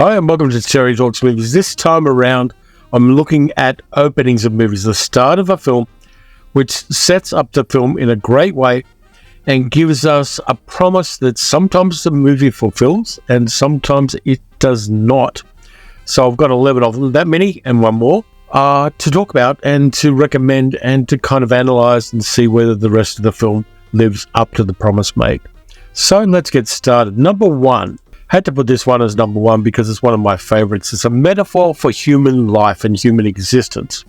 Hi, and welcome to Terry Talks Movies. This time around, I'm looking at openings of movies, the start of a film, which sets up the film in a great way and gives us a promise that sometimes the movie fulfills and sometimes it does not. So I've got 11 of them, that many and one more, to talk about and to recommend and to kind of analyse and see whether the rest of the film lives up to the promise made. So let's get started. Number one. Had to put this one as number one because it's one of my favourites. It's a metaphor for human life and human existence.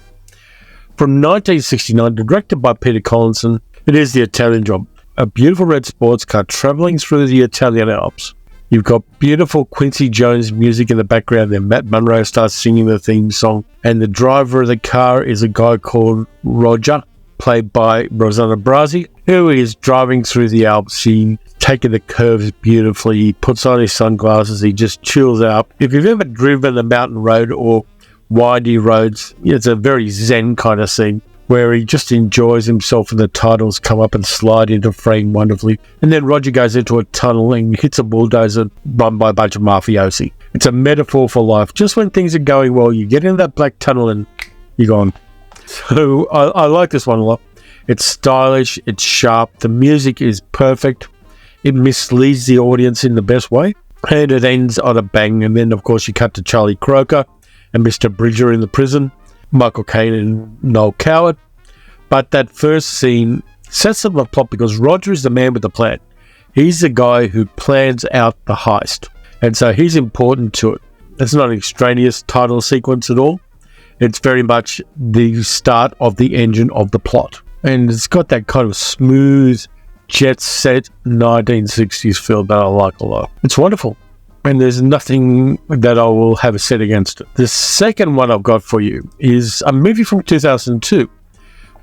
From 1969, directed by Peter Collinson, it is The Italian Job, a beautiful red sports car travelling through the Italian Alps. You've got beautiful Quincy Jones music in the background. Then Matt Monro starts singing the theme song, and the driver of the car is a guy called Roger, played by Rosanna Brasi, who is driving through the Alps. He's taking the curves beautifully. He puts on his sunglasses. He just chills out. If you've ever driven a mountain road or windy roads, it's a very zen kind of scene where he just enjoys himself and the titles come up and slide into frame wonderfully. And then Roger goes into a tunnel and hits a bulldozer run by a bunch of mafiosi. It's a metaphor for life. Just when things are going well, you get into that black tunnel and you're gone. So I like this one a lot. It's stylish, it's sharp, the music is perfect, it misleads the audience in the best way, and it ends on a bang. And then, of course, you cut to Charlie Croker and Mr. Bridger in the prison, Michael Caine and Noel Coward. But that first scene sets up the plot because Roger is the man with the plan. He's the guy who plans out the heist, and so he's important to it. It's not an extraneous title sequence at all. It's very much the start of the engine of the plot. And it's got that kind of smooth, jet-set 1960s feel that I like a lot. It's wonderful. And there's nothing that I will have said against it. The second one I've got for you is a movie from 2002,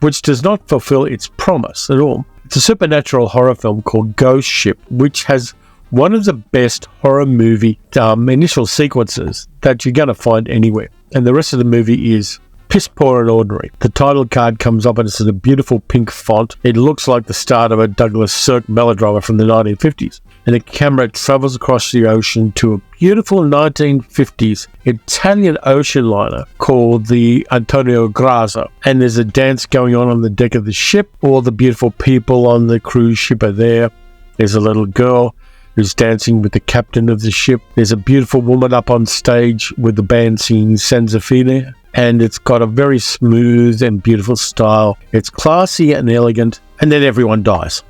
which does not fulfill its promise at all. It's a supernatural horror film called Ghost Ship, which has one of the best horror movie initial sequences that you're going to find anywhere. And the rest of the movie is piss poor and ordinary. The title card comes up and it's in a beautiful pink font. It looks like the start of a Douglas Sirk melodrama from the 1950s. And the camera travels across the ocean to a beautiful 1950s Italian ocean liner called the Antonio Grazia. And there's a dance going on the deck of the ship. All the beautiful people on the cruise ship are there. There's a little girl who's dancing with the captain of the ship. There's a beautiful woman up on stage with the band singing Senza Fine, and it's got a very smooth and beautiful style. It's classy and elegant, and then everyone dies,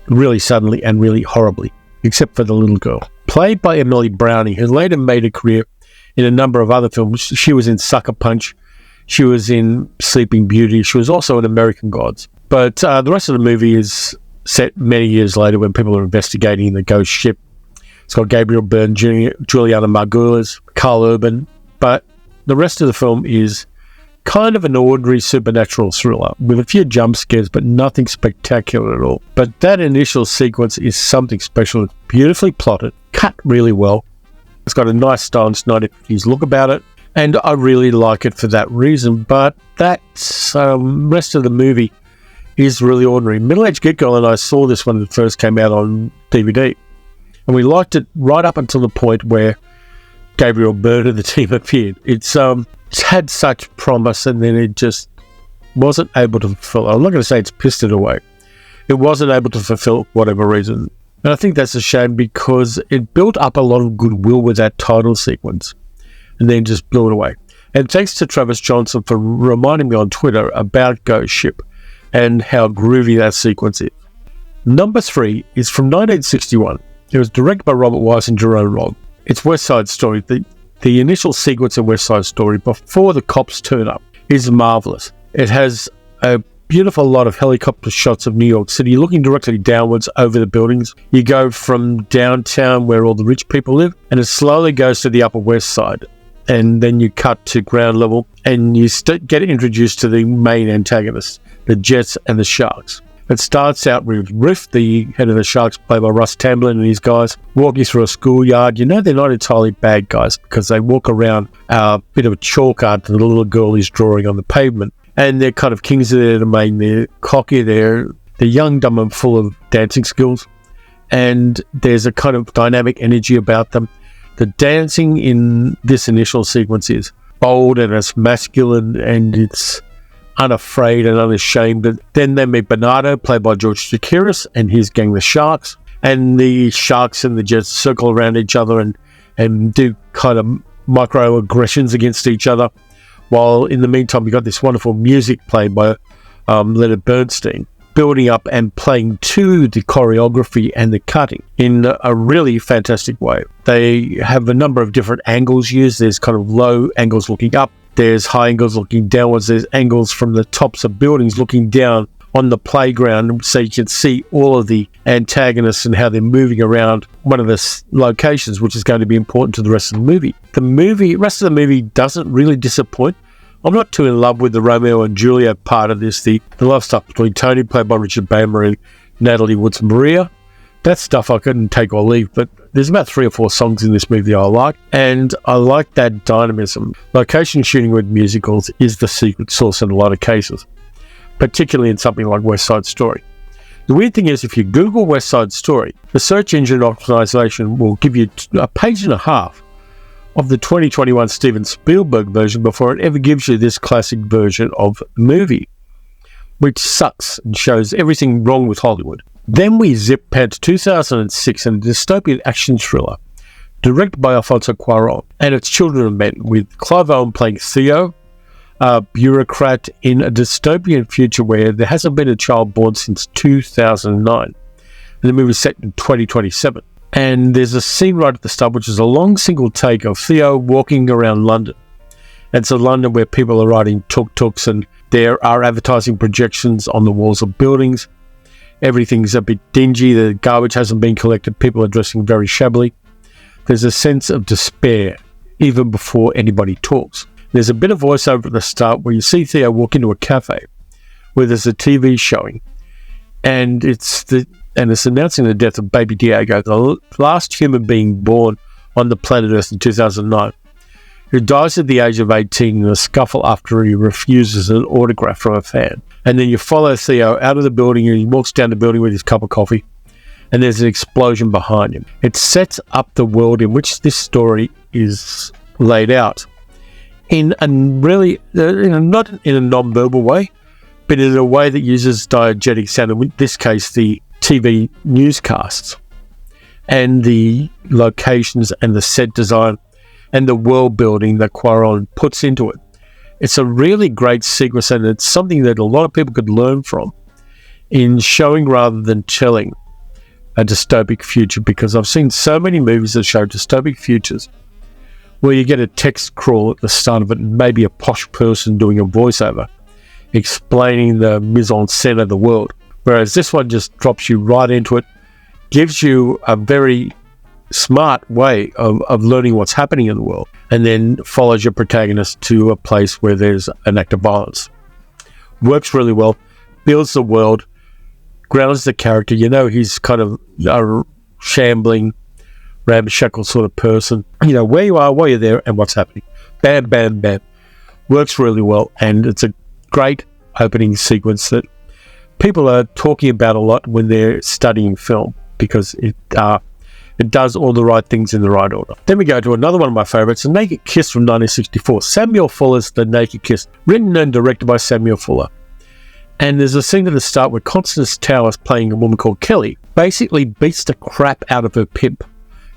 really suddenly and really horribly, except for the little girl, played by Emily Browning, who later made a career in a number of other films. She was in Sucker Punch, she was in Sleeping Beauty, she was also in American Gods. But the rest of the movie is set many years later when people are investigating the ghost ship. It's got Gabriel Byrne Jr., Juliana Margulies, Carl Urban, but the rest of the film is kind of an ordinary supernatural thriller with a few jump scares, but nothing spectacular at all. But that initial sequence is something special. It's beautifully plotted, cut really well. It's got a nice stylish 1950s look about it, and I really like it for that reason. But that rest of the movie is really ordinary. Middle-aged Geek Girl and I saw this when it first came out on DVD, and we liked it right up until the point where Gabriel Byrne and the team appeared. It's had such promise, and then it just wasn't able to fulfill. I'm not going to say it's pissed it away. It wasn't able to fulfill whatever reason. And I think that's a shame because it built up a lot of goodwill with that title sequence and then just blew it away. And thanks to Travis Johnson for reminding me on Twitter about Ghost Ship and how groovy that sequence is. Number 3 is from 1961. It was directed by Robert Wise and Jerome Robb. It's West Side Story. The initial sequence of West Side Story before the cops turn up is marvelous. It has a beautiful lot of helicopter shots of New York City looking directly downwards over the buildings. You go from downtown where all the rich people live, and it slowly goes to the Upper West Side. And then you cut to ground level and you get introduced to the main antagonists, the Jets and the Sharks. It starts out with Riff, the head of the Sharks, played by Russ Tamblyn and his guys, walking through a schoolyard. You know they're not entirely bad guys because they walk around a bit of a chalk art that the little girl is drawing on the pavement. And they're kind of kings of their domain. They're cocky, they're young, dumb, and full of dancing skills. And there's a kind of dynamic energy about them. The dancing in this initial sequence is bold and it's masculine and it's unafraid and unashamed. But then they meet Bernardo, played by George Chakiris, and his gang, the Sharks. And the Sharks and the Jets circle around each other and do kind of microaggressions against each other. While in the meantime, you got this wonderful music played by Leonard Bernstein, building up and playing to the choreography and the cutting in a really fantastic way. They have a number of different angles used. There's kind of low angles looking up. There's high angles looking downwards. There's angles from the tops of buildings looking down on the playground, so you can see all of the antagonists and how they're moving around one of the locations, which is going to be important to the rest of the movie. The rest of the movie doesn't really disappoint. I'm not too in love with the Romeo and Juliet part of this, the love stuff between Tony, played by Richard Beymer, and Natalie Wood's Maria. That stuff I couldn't take or leave, but there's about 3 or 4 songs in this movie I like, and I like that dynamism. Location shooting with musicals is the secret sauce in a lot of cases, particularly in something like West Side Story. The weird thing is, if you Google West Side Story, the search engine optimization will give you a page and a half of the 2021 Steven Spielberg version before it ever gives you this classic version of the movie, which sucks and shows everything wrong with Hollywood. Then we zip past to 2006 and a dystopian action thriller directed by Alfonso Cuarón, and it's Children of Men, with Clive Owen playing Theo, a bureaucrat in a dystopian future where there hasn't been a child born since 2009. And the movie is set in 2027. And there's a scene right at the start, which is a long single take of Theo walking around London. And it's a London where people are riding tuk-tuks and there are advertising projections on the walls of buildings. Everything's a bit dingy. The garbage hasn't been collected. People are dressing very shabbily. There's a sense of despair even before anybody talks. There's a bit of voiceover at the start where you see Theo walk into a cafe where there's a TV showing, and it's announcing the death of baby Diego, the last human being born on the planet Earth in 2009, who dies at the age of 18 in a scuffle after he refuses an autograph from a fan. And then you follow Theo out of the building, and he walks down the building with his cup of coffee, and there's an explosion behind him. It sets up the world in which this story is laid out in a really, not in a non-verbal way, but in a way that uses diegetic sound, in this case the TV newscasts, and the locations and the set design and the world building that Cuarón puts into it. It's a really great sequence, and it's something that a lot of people could learn from in showing rather than telling a dystopic future, because I've seen so many movies that show dystopic futures where you get a text crawl at the start of it and maybe a posh person doing a voiceover explaining the mise-en-scène of the world. Whereas this one just drops you right into it, gives you a very smart way of learning what's happening in the world, and then follows your protagonist to a place where there's an act of violence. Works really well, builds the world, grounds the character. You know he's kind of a shambling, ramshackle sort of person. You know where you are, why you're there, and what's happening. Bam, bam, bam. Works really well, and it's a great opening sequence that people are talking about a lot when they're studying film, because it does all the right things in the right order. Then we go to another one of my favourites, A Naked Kiss from 1964. Samuel Fuller's The Naked Kiss, written and directed by Samuel Fuller. And there's a scene at the start where Constance Towers, playing a woman called Kelly, basically beats the crap out of her pimp.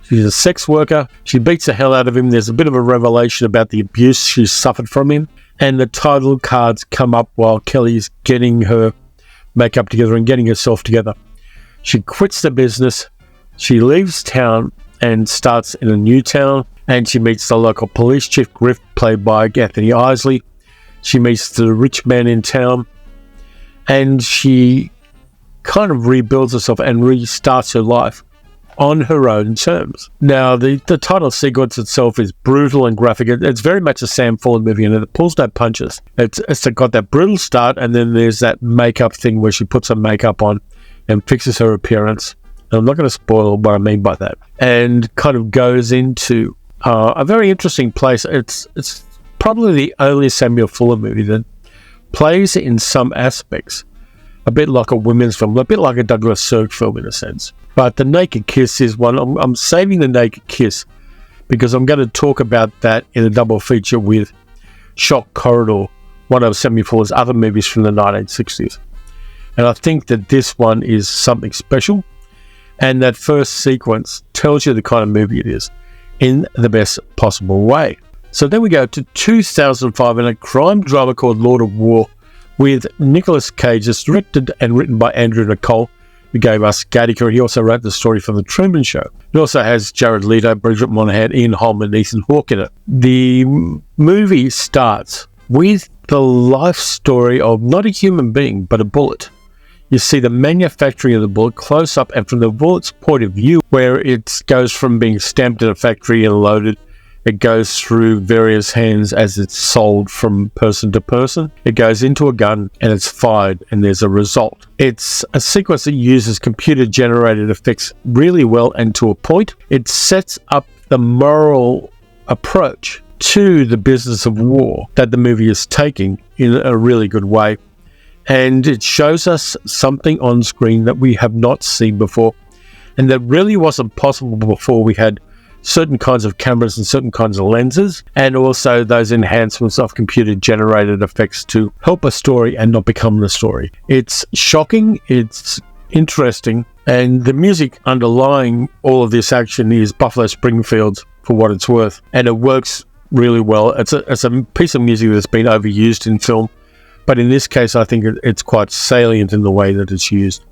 She's a sex worker. She beats the hell out of him. There's a bit of a revelation about the abuse she's suffered from him. And the title cards come up while Kelly's getting her makeup together and getting herself together. She quits the business. She leaves town and starts in a new town, and she meets the local police chief, Griff, played by Anthony Isley. She meets the rich man in town, and she kind of rebuilds herself and restarts her life on her own terms. Now, the title sequence itself is brutal and graphic. It's very much a Sam Fuller movie, and it pulls no punches. It's got that brutal start, and then there's that makeup thing where she puts her makeup on and fixes her appearance. I'm not going to spoil what I mean by that. And kind of goes into a very interesting place. It's probably the only Samuel Fuller movie that plays in some aspects a bit like a women's film, a bit like a Douglas Sirk film in a sense. But The Naked Kiss is one. I'm saving The Naked Kiss because I'm going to talk about that in a double feature with Shock Corridor, one of 74's other movies from the 1960s. And I think that this one is something special, and that first sequence tells you the kind of movie it is in the best possible way. So then we go to 2005 and a crime drama called Lord of War with Nicolas Cage. It's directed and written by Andrew Nicole, who gave us Gattaca. He also wrote the story for The Truman Show. It also has Jared Leto, Bridget Monahan, Ian Holm, and Ethan Hawke in it. The movie starts with the life story of not a human being, but a bullet. You see the manufacturing of the bullet close up, and from the bullet's point of view, where it goes from being stamped in a factory and loaded, it goes through various hands as it's sold from person to person. It goes into a gun and it's fired, and there's a result. It's a sequence that uses computer-generated effects really well and to a point. It sets up the moral approach to the business of war that the movie is taking in a really good way. And it shows us something on screen that we have not seen before, and that really wasn't possible before. We had certain kinds of cameras and certain kinds of lenses, and also those enhancements of computer-generated effects to help a story and not become the story. It's shocking, it's interesting, and the music underlying all of this action is Buffalo Springfield's For What It's Worth, and it works really well. It's a piece of music that's been overused in film, but in this case, I think it's quite salient in the way that it's used.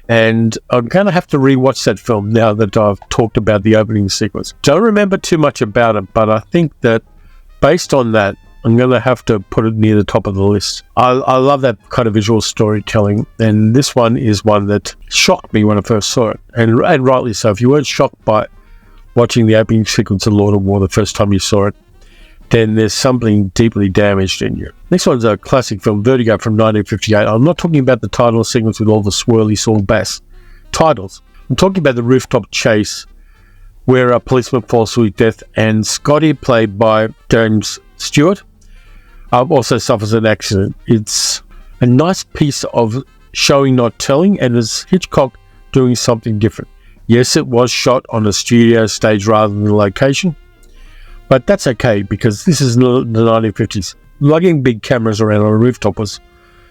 And I'm going to have to rewatch that film now that I've talked about the opening sequence. Don't remember too much about it, but I think that based on that, I'm going to have to put it near the top of the list. I love that kind of visual storytelling, and this one is one that shocked me when I first saw it, and rightly so. If you weren't shocked by watching the opening sequence of Lord of War the first time you saw it, then there's something deeply damaged in you. Next one's a classic film, Vertigo from 1958. I'm not talking about the title sequence with all the swirly saw bass titles. I'm talking about the rooftop chase where a policeman falls to his death, and Scotty, played by James Stewart, also suffers an accident. It's a nice piece of showing, not telling, and is Hitchcock doing something different. Yes, it was shot on a studio stage rather than the location, but that's okay because this is the 1950s. Lugging big cameras around on a rooftop was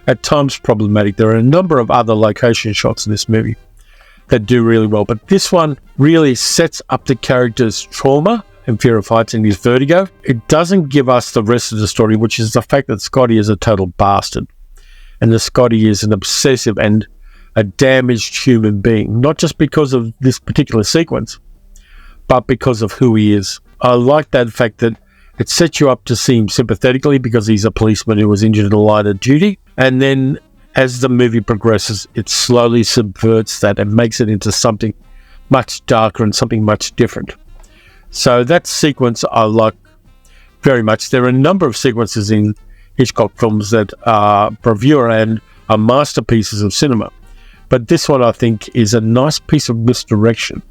at times problematic. There are a number of other location shots in this movie that do really well, but this one really sets up the character's trauma and fear of heights in his vertigo. It doesn't give us the rest of the story, which is the fact that Scotty is a total bastard, and that Scotty is an obsessive and a damaged human being, not just because of this particular sequence, but because of who he is. I like that fact that it sets you up to see him sympathetically because he's a policeman who was injured in the line of duty, and then as the movie progresses, it slowly subverts that and makes it into something much darker and something much different. So that sequence I like very much. There are a number of sequences in Hitchcock films that are bravura and are masterpieces of cinema, but this one I think is a nice piece of misdirection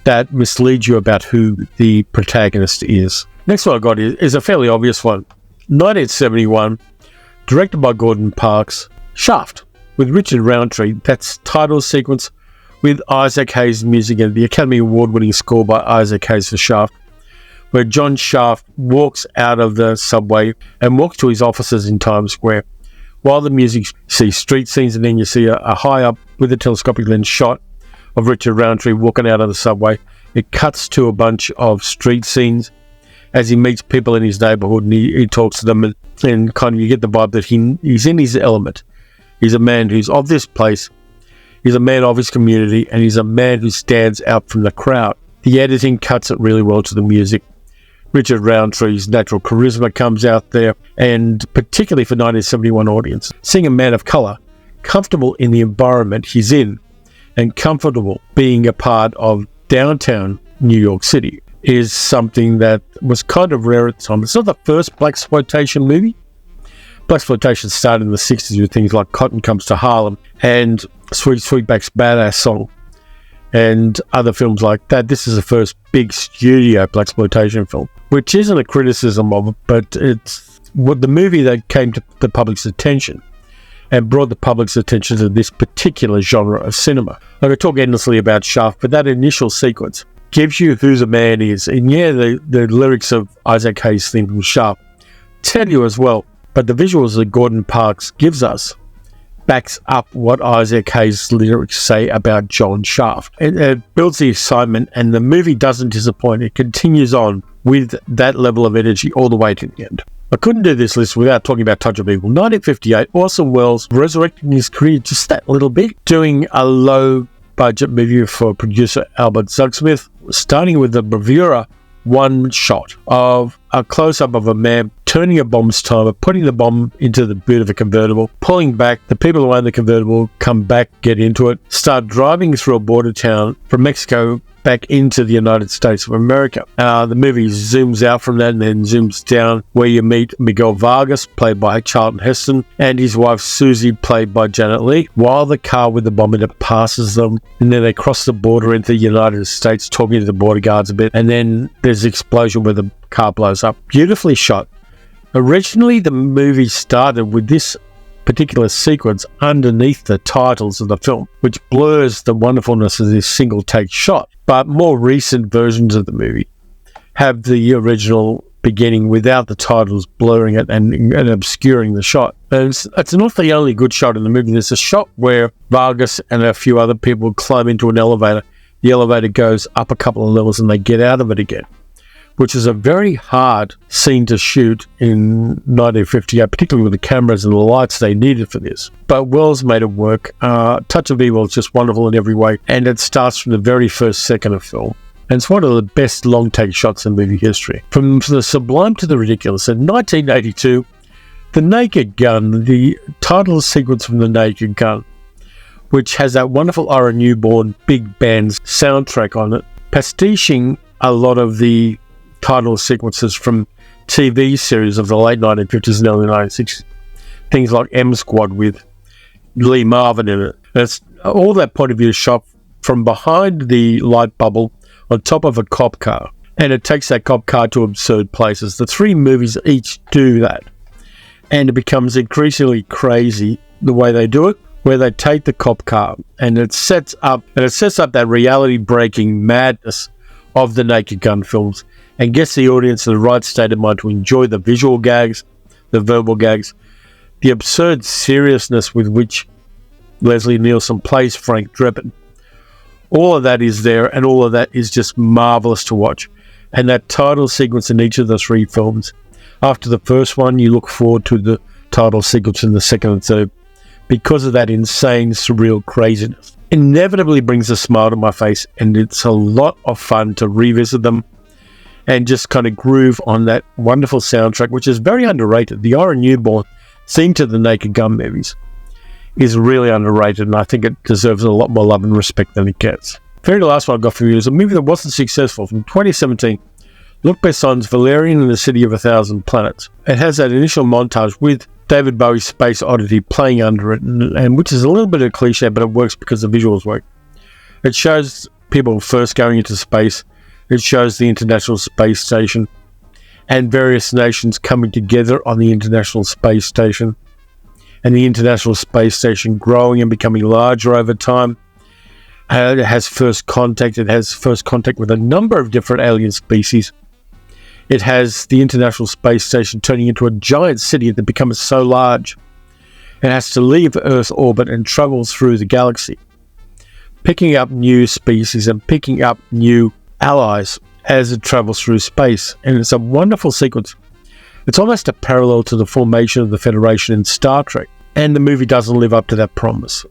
that misleads you about who the protagonist is. Next one I got is a fairly obvious one. 1971, directed by Gordon Parks, Shaft, with Richard Roundtree. That's title sequence with Isaac Hayes music and the Academy Award-winning score by Isaac Hayes for Shaft, where John Shaft walks out of the subway and walks to his offices in Times Square. While the music, you see street scenes, and then you see a high up with a telescopic lens shot of Richard Roundtree walking out of the subway. It cuts to a bunch of street scenes as he meets people in his neighborhood, and he talks to them, and kind of you get the vibe that he's in his element. He's a man who's of this place, he's a man of his community, and he's a man who stands out from the crowd. The editing cuts it really well to the music. Richard Roundtree's natural charisma comes out there, and particularly for 1971 audience, seeing a man of colour comfortable in the environment he's in and comfortable being a part of downtown New York City is something that was kind of rare at the time. It's not the first blaxploitation movie. Blaxploitation started in the 60s with things like Cotton Comes to Harlem and Sweetback's Badass Song and other films like that. This is the first big studio blaxploitation film, which isn't a criticism of it, but it's what the movie that came to the public's attention and brought the public's attention to this particular genre of cinema. I could talk endlessly about Shaft, but that initial sequence gives you who the man is. And yeah, the lyrics of Isaac Hayes' theme from Sharp tell you as well, but the visuals that Gordon Parks gives us backs up what Isaac Hayes' lyrics say about John Shaft. It builds the excitement, and the movie doesn't disappoint. It continues on with that level of energy all the way to the end. I couldn't do this list without talking about Touch of Evil. 1958, Orson Welles resurrecting his career just that little bit, doing a low-budget movie for producer Albert Zugsmith, starting with the bravura one shot of a close-up of a man turning a bomb's timer, putting the bomb into the boot of a convertible, pulling back. The people who own the convertible come back, get into it, start driving through a border town from Mexico back into the United States of America. The movie zooms out from that and then zooms down where you meet Miguel Vargas, played by Charlton Heston, and his wife Susie, played by Janet Leigh, while the car with the bomb in it passes them, and then they cross the border into the United States, talking to the border guards a bit, and then there's an explosion where the car blows up. Beautifully shot. Originally, the movie started with this particular sequence underneath the titles of the film, which blurs the wonderfulness of this single take shot. But more recent versions of the movie have the original beginning without the titles blurring it and obscuring the shot. And it's not the only good shot in the movie. There's a shot where Vargas and a few other people climb into an elevator. The elevator goes up a couple of levels and they get out of it again, which is a very hard scene to shoot in 1958, particularly with the cameras and the lights they needed for this. But Wells made it work. Touch of Evil is just wonderful in every way, and it starts from the very first second of film. And it's one of the best long-take shots in movie history. From the sublime to the ridiculous. In 1982, The Naked Gun, the title sequence from The Naked Gun, which has that wonderful Ira Newborn big band soundtrack on it, pastiching a lot of the title sequences from TV series of the late 1950s and early 1960s. Things like M Squad with Lee Marvin in it. And it's all that point of view shot from behind the light bubble on top of a cop car. And it takes that cop car to absurd places. The three movies each do that. And it becomes increasingly crazy the way they do it, where they take the cop car and it sets up that reality-breaking madness of the Naked Gun films, and gets the audience in the right state of mind to enjoy the visual gags, the verbal gags, the absurd seriousness with which Leslie Nielsen plays Frank Drebin. All of that is there, and all of that is just marvellous to watch. And that title sequence in each of the three films, after the first one, you look forward to the title sequence in the second and third, because of that insane, surreal craziness. Inevitably brings a smile to my face, and it's a lot of fun to revisit them and just kind of groove on that wonderful soundtrack, which is very underrated. The Ira Newborn theme to the Naked Gun movies is really underrated, and I think it deserves a lot more love and respect than it gets. Very last one I got from you is a movie that wasn't successful from 2017, Luc Besson's Valerian and the City of a Thousand Planets. It has that initial montage with David Bowie's Space Oddity playing under it, and which is a little bit of a cliche, but it works because the visuals work. It shows people first going into space. It shows the International Space Station and various nations coming together on the International Space Station, and the International Space Station growing and becoming larger over time. It has first contact. It has first contact with a number of different alien species. It has the International Space Station turning into a giant city that becomes so large it has to leave Earth's orbit and travel through the galaxy, picking up new species and picking up new allies as it travels through space. And it's a wonderful sequence. It's almost a parallel to the formation of the Federation in Star Trek, and the movie doesn't live up to that promise.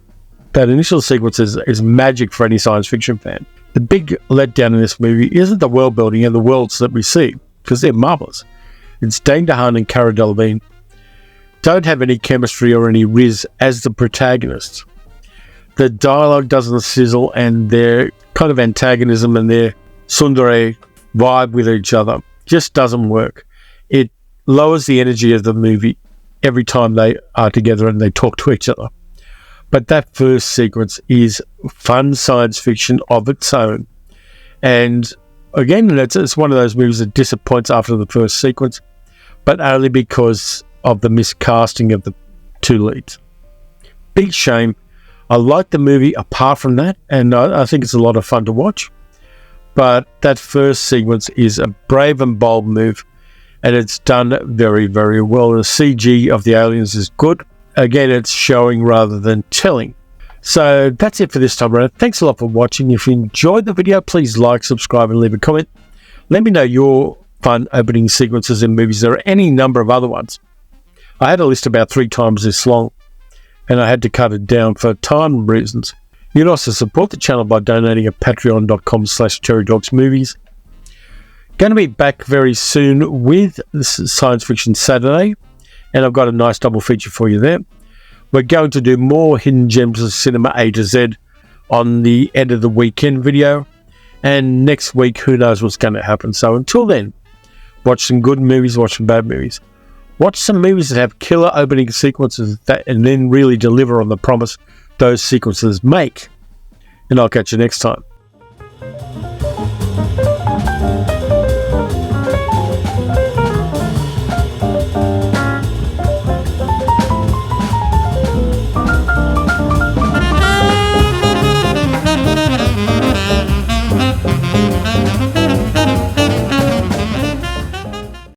That initial sequence is magic for any science fiction fan. The big letdown in this movie isn't the world building and the worlds that we see, because they're marvellous. It's Dane DeHaan and Cara Delevingne don't have any chemistry or any riz as the protagonists. The dialogue doesn't sizzle, and their kind of antagonism and their tsundere vibe with each other just doesn't work. It lowers the energy of the movie every time they are together and they talk to each other. But that first sequence is fun science fiction of its own. And again, it's one of those movies that disappoints after the first sequence, but only because of the miscasting of the two leads. Big shame. I like the movie apart from that, and I think it's a lot of fun to watch. but that first sequence is a brave and bold move, and it's done very, very well. The CG of the aliens is good. Again, it's showing rather than telling. So that's it for this time around. Thanks a lot for watching. If you enjoyed the video, please like, subscribe, and leave a comment. Let me know your fun opening sequences in movies. There are any number of other ones. I had a list about 3 times this long, and I had to cut it down for time reasons. You can also support the channel by donating at patreon.com/cherrydogsmovies. Going to be back very soon with Science Fiction Saturday, and I've got a nice double feature for you there. We're going to do more Hidden Gems of Cinema A to Z on the end of the weekend video, and next week, who knows what's going to happen. So until then, watch some good movies, watch some bad movies. Watch some movies that have killer opening sequences and then really deliver on the promise those sequences make. And I'll catch you next time.